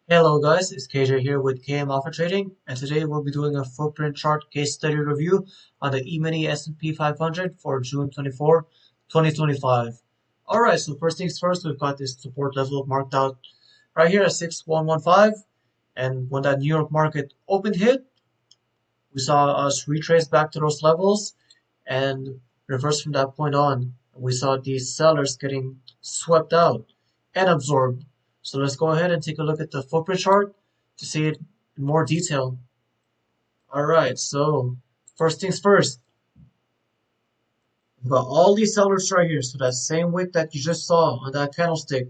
Hello guys, it's KJ here with KM Alpha Trading, and today we'll be doing a footprint chart case study review on the E-mini S&P 500 for June 24, 2025. Alright, so first things first, we've got this support level marked out right here at 6115, and when that New York market opened hit, we saw us retrace back to those levels and reverse from that point on. We saw these sellers getting swept out and absorbed. So let's go ahead and take a look at the footprint chart to see it in more detail. Alright, so first things first, we've got all these sellers right here. So that same wick that you just saw on that candlestick,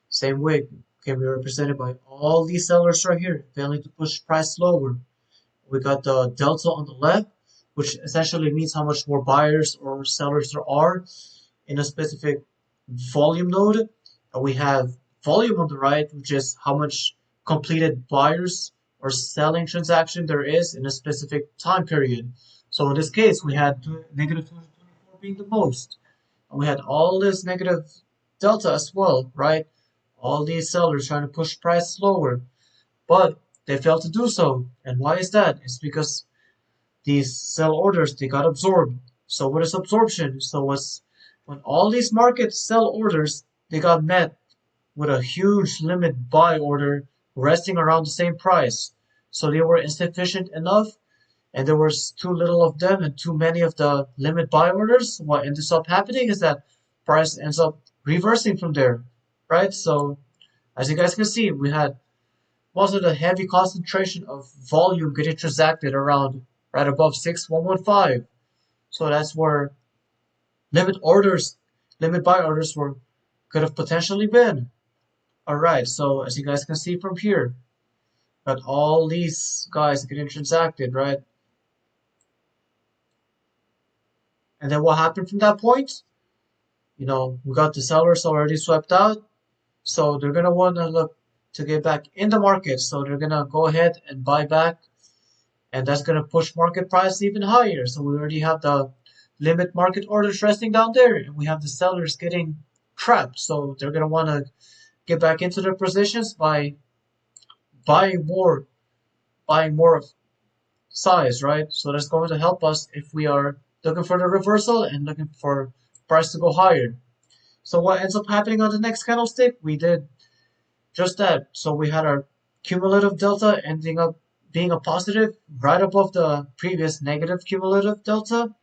same wick can be represented by all these sellers right here, failing to push price lower. We got the delta on the left, which essentially means how much more buyers or sellers there are in a specific volume node. And we have volume on the right, which is how much completed buyers or selling transaction there is in a specific time period. So in this case, we had negative 224 being the most. And we had all this negative delta as well, right? All these sellers trying to push price lower, but they failed to do so. And why is that? It's because these sell orders, they got absorbed. So what is absorption? So what's when all these market sell orders, they got met with a huge limit buy order resting around the same price. So they were insufficient enough, and there was too little of them and too many of the limit buy orders. What ends up happening is that price ends up reversing from there, right? So as you guys can see, we had most of the heavy concentration of volume getting transacted around right above 6115. So that's where limit orders, limit buy orders were could have potentially been. Alright, so as you guys can see from here, got all these guys getting transacted, right? And then what happened from that point? We got the sellers already swept out, so they're gonna want to look to get back in the market. So they're gonna go ahead and buy back, and that's gonna push market price even higher. So we already have the limit market orders resting down there, and we have the sellers getting trapped. So they're gonna want to get back into their positions by buying more, buying more of size, right? So that's going to help us if we are looking for the reversal and looking for price to go higher. So what ends up happening on the next candlestick? We did just that. So we had our cumulative delta ending up being a positive right above the previous negative cumulative delta.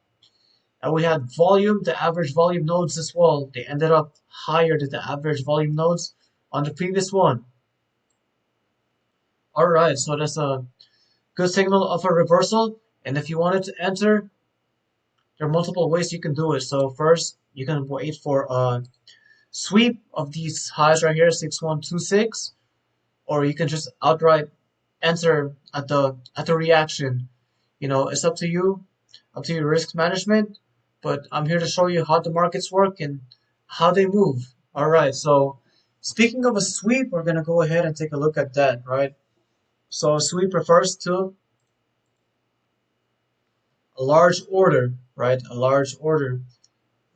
And we had volume, the average volume nodes as well. They ended up higher than the average volume nodes on the previous one. Alright, so that's a good signal of a reversal. And if you wanted to enter, there are multiple ways you can do it. So first, you can wait for a sweep of these highs right here, 6126, or you can just outright enter at the reaction. It's up to your risk management. But I'm here to show you how the markets work and how they move. All right, so speaking of a sweep, we're gonna go ahead and take a look at that, right? So a sweep refers to a large order, right? A large order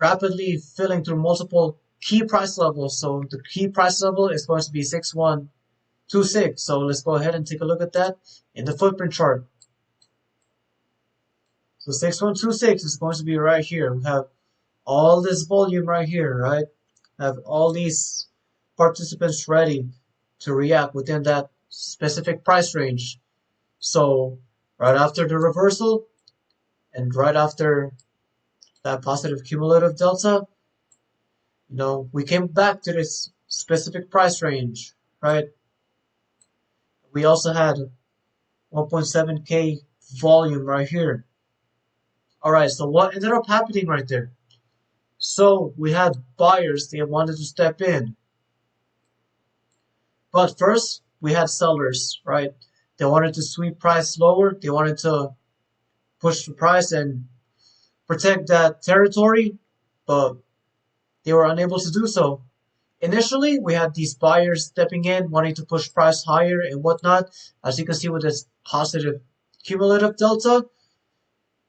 rapidly filling through multiple key price levels. So the key price level is going to be 6126. So let's go ahead and take a look at that in the footprint chart. So 6126 is going to be right here. We have all this volume right here, right? Have all these participants ready to react within that specific price range. So right after the reversal and right after that positive cumulative delta, we came back to this specific price range, right? We also had 1.7K volume right here. Alright, so what ended up happening right there? So we had buyers, they wanted to step in. But first, we had sellers, right? They wanted to sweep price lower. They wanted to push the price and protect that territory, but they were unable to do so. Initially, we had these buyers stepping in, wanting to push price higher and whatnot. As you can see with this positive cumulative delta,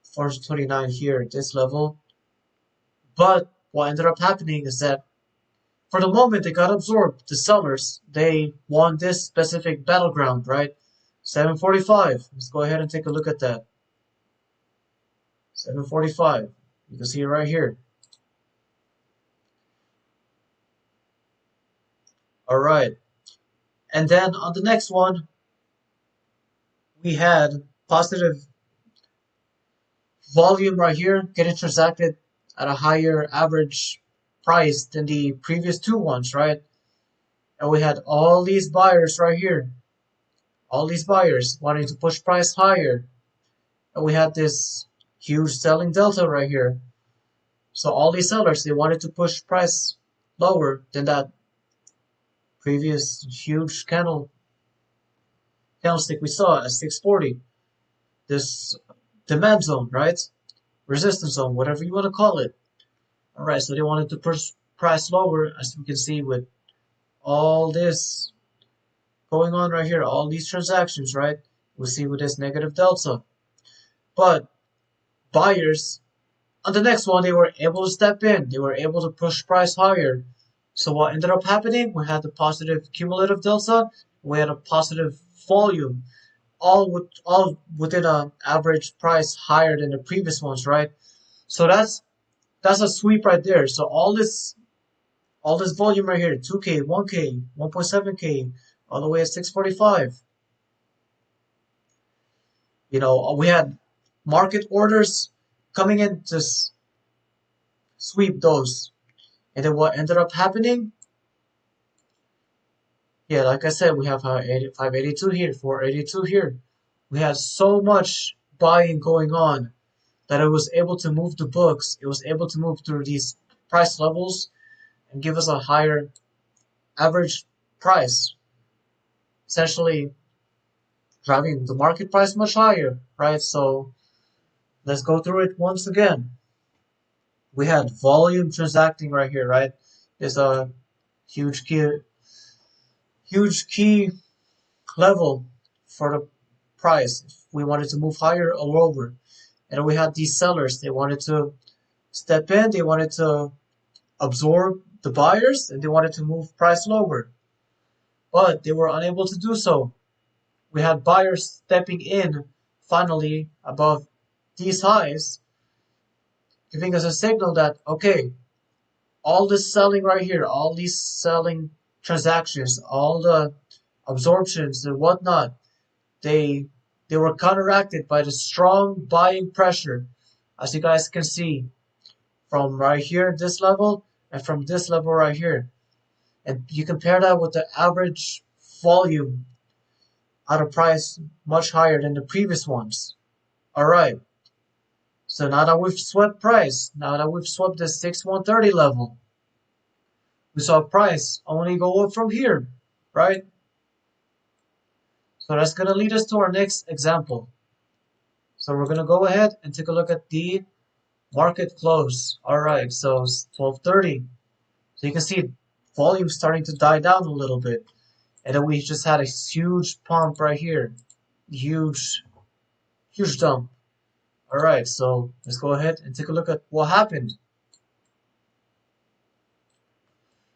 429 here at this level. But what ended up happening is that For the moment, they got absorbed. The sellers, they won this specific battleground, right? 745. Let's go ahead and take a look at that. 745. You can see it right here. All right. And then on the next one, we had positive volume right here getting transacted at a higher average price than the previous two ones, right? And we had all these buyers right here, all these buyers wanting to push price higher. And we had this huge selling delta right here. So all these sellers, they wanted to push price lower than that previous huge candlestick we saw at 640. This demand zone, right? Resistance zone, whatever you want to call it. All right, so they wanted to push price lower, as we can see with all this going on right here, all these transactions, right? We see with this negative delta. But buyers on the next one, they were able to step in. They were able to push price higher. So what ended up happening? We had the positive cumulative delta. We had a positive volume, all within an average price higher than the previous ones, right? So that's a sweep right there. So all this volume right here, 2K, 1K, 1.7K, all the way at 645. We had market orders coming in to sweep those. And then what ended up happening? Yeah, like I said, we have 582 here, 482 here. We had so much buying going on that it was able to move the books. It was able to move through these price levels and give us a higher average price, essentially driving the market price much higher, right? So let's go through it once again. We had volume transacting right here, right? There's a huge key level for the price if we wanted to move higher or lower. And we had these sellers. They wanted to step in. They wanted to absorb the buyers, and they wanted to move price lower. But they were unable to do so. We had buyers stepping in finally above these highs, giving us a signal that, okay, all this selling right here, all these selling transactions, all the absorptions and whatnot, they they were counteracted by the strong buying pressure, as you guys can see from right here, this level, and from this level right here. And you compare that with the average volume at a price much higher than the previous ones. All right. So now that we've swept price, now that we've swept the 6130 level, we saw price only go up from here, right? So that's going to lead us to our next example. So we're going to go ahead and take a look at the market close. All right, so 1230. So you can see volume starting to die down a little bit. And then we just had a huge pump right here. Huge dump. All right, so let's go ahead and take a look at what happened.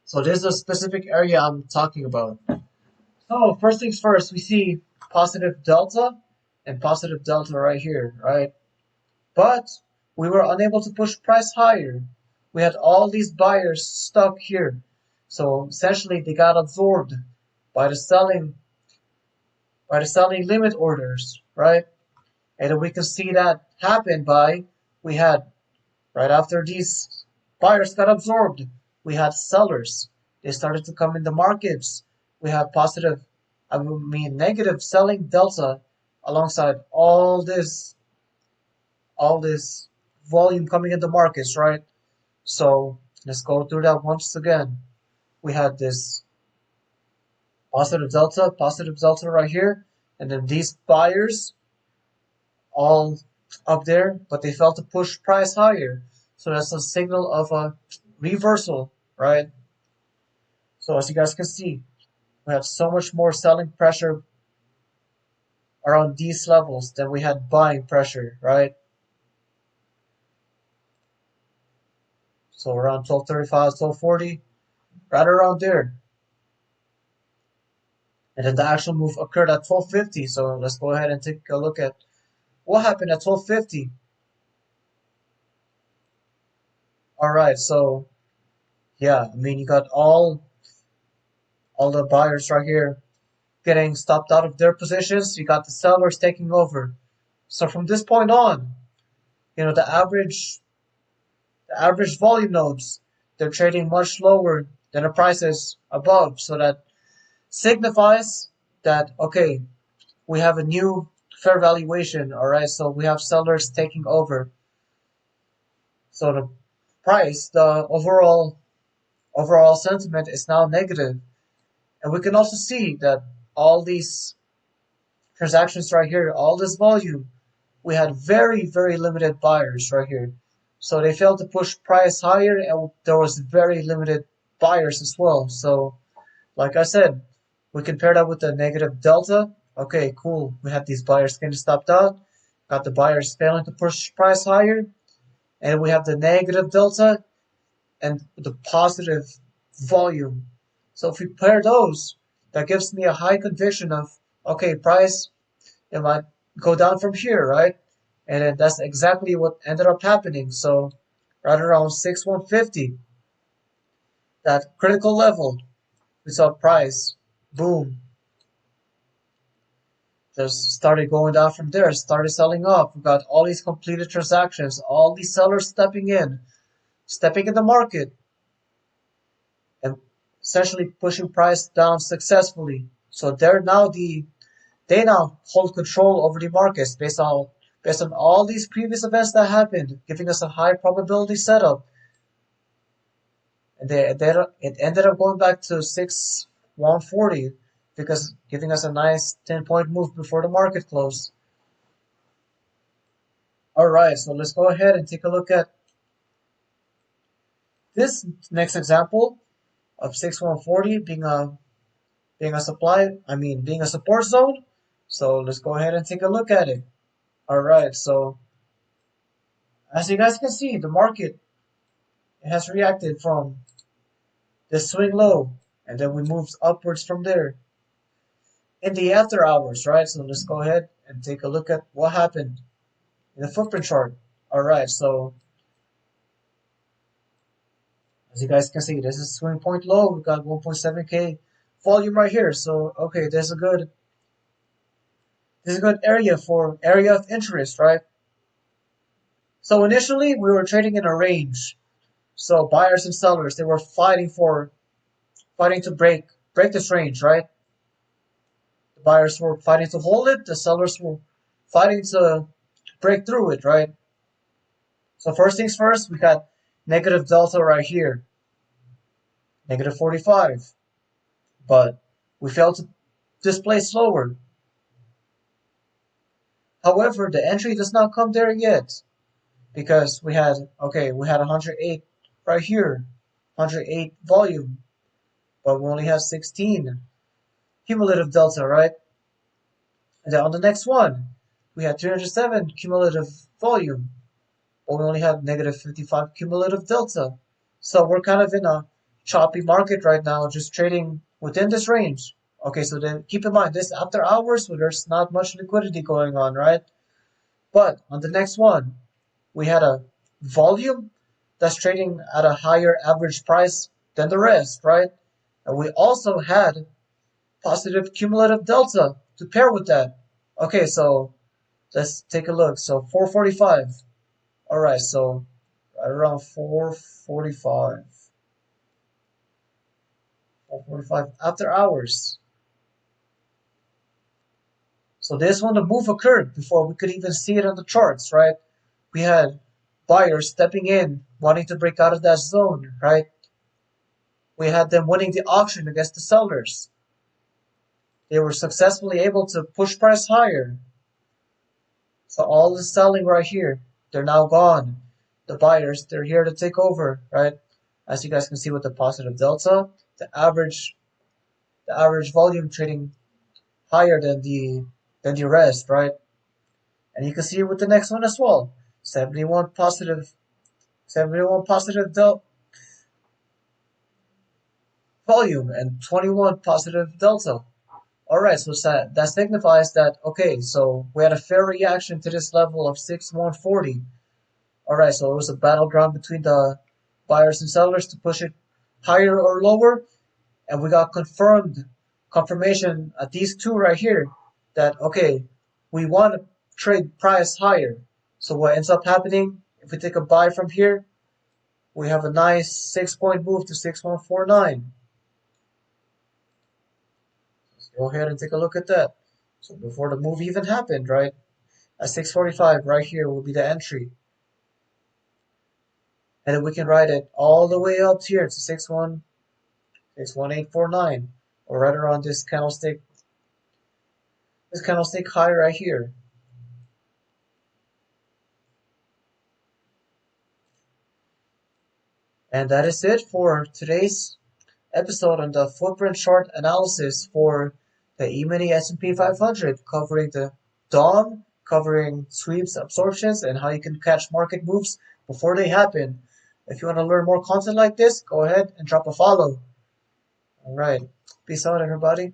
So this is a specific area I'm talking about. So first things first, we see positive delta and positive delta right here, right? But we were unable to push price higher. We had all these buyers stuck here. So essentially they got absorbed by the selling limit orders, right? And then we can see that happen by we had right after these buyers got absorbed, we had sellers. They started to come in the markets. We had negative selling delta alongside all this volume coming in the markets, right? So let's go through that once again. We had this positive delta right here, and then these buyers all up there, but they failed to push price higher. So that's a signal of a reversal, right? So as you guys can see, we have so much more selling pressure around these levels than we had buying pressure, right? So around 1235, 1240, right around there. And then the actual move occurred at 1250. So let's go ahead and take a look at what happened at 1250. All right, so yeah, I mean you got all the buyers right here getting stopped out of their positions. You got the sellers taking over. So from this point on, you know the average volume nodes, they're trading much lower than the prices above. So that signifies that okay, we have a new fair valuation. All right, so we have sellers taking over. So the price, the overall sentiment is now negative, and we can also see that all these transactions right here, all this volume, we had very limited buyers right here. So they failed to push price higher, and there was very limited buyers as well. So like I said, we compare that with the negative delta. Okay, cool. We have these buyers getting stopped out. Got the buyers failing to push price higher. And we have the negative delta and the positive volume. So if we pair those, that gives me a high conviction of, okay, price, it might go down from here, right? And then that's exactly what ended up happening. So right around 6150, that critical level, we saw price, boom, just started going down from there, started selling off. We got all these completed transactions, all these sellers stepping in the market, and essentially pushing price down successfully. So they now hold control over the markets based on all these previous events that happened, giving us a high probability setup. And it ended up going back to 140 because giving us a nice 10-point move before the market closed. All right, so let's go ahead and take a look at this next example of 6140 being a being a support zone. So let's go ahead and take a look at it. All right, so as you guys can see, the market has reacted from this swing low, and then we moved upwards from there in the after hours, right? So let's go ahead and take a look at what happened in the footprint chart. All right, so as you guys can see, this is swing point low. We got 1.7k volume right here. So okay, there's a good area of interest, right? So initially we were trading in a range. So buyers and sellers, they were fighting to break this range, right? The buyers were fighting to hold it, the sellers were fighting to break through it, right? So first things first, we got negative delta right here, negative 45. But we failed to display slower. However, the entry does not come there yet because we had 108 right here, 108 volume, but we only have 16 cumulative delta, right? And then on the next one, we had 307 cumulative volume, but we only have negative 55 cumulative delta. So we're kind of in a choppy market right now, just trading within this range. Okay, so then keep in mind this after hours, so there's not much liquidity going on, right? But on the next one, we had a volume that's trading at a higher average price than the rest, right? And we also had positive cumulative delta to pair with that. Okay, so let's take a look. So 445. All right, so right around 445. 445 after hours. So this one, the move occurred before we could even see it on the charts, right? We had buyers stepping in, wanting to break out of that zone, right? We had them winning the auction against the sellers. They were successfully able to push price higher. So all the selling right here, they're now gone. The buyers, they're here to take over, right? As you guys can see with the positive delta, the average volume trading higher than the rest, right? And you can see with the next one as well. 71 positive 71 positive delta volume and 21 positive delta. Alright, so that signifies that, okay, so we had a fair reaction to this level of 6140. Alright, so it was a battleground between the buyers and sellers to push it higher or lower, and we got confirmation at these two right here that, okay, we want to trade price higher. So what ends up happening, if we take a buy from here, we have a nice 6-point move to 6149. Let's go ahead and take a look at that. So before the move even happened, right, at 645 right here will be the entry. And then we can write it all the way up here to 61849, or right around this candlestick high right here. And that is it for today's episode on the footprint chart analysis for the E-mini S&P 500, covering the DOM, covering sweeps, absorptions, and how you can catch market moves before they happen. If you want to learn more content like this, go ahead and drop a follow. All right. Peace out, everybody.